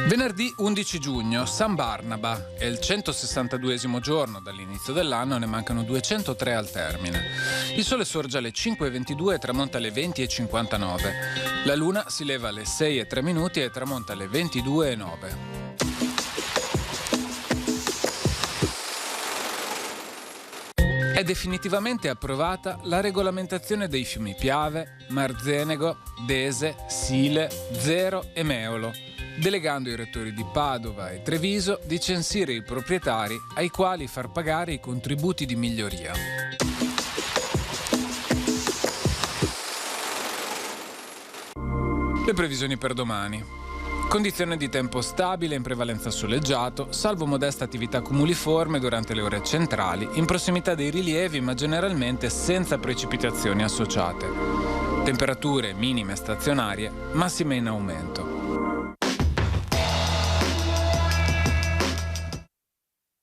Venerdì 11 giugno, San Barnaba. È il 162esimo giorno dall'inizio dell'anno e ne mancano 203 al termine. Il sole sorge alle 5:22 e tramonta alle 20:59. La luna si leva alle 6:03 e tramonta alle 22:09. È definitivamente approvata la regolamentazione dei fiumi Piave, Marzenego, Dese, Sile, Zero e Meolo, delegando i rettori di Padova e Treviso di censire i proprietari ai quali far pagare i contributi di miglioria. Le previsioni per domani. Condizione di tempo stabile in prevalenza soleggiato, salvo modesta attività cumuliforme durante le ore centrali, in prossimità dei rilievi ma generalmente senza precipitazioni associate. Temperature minime stazionarie, massime in aumento.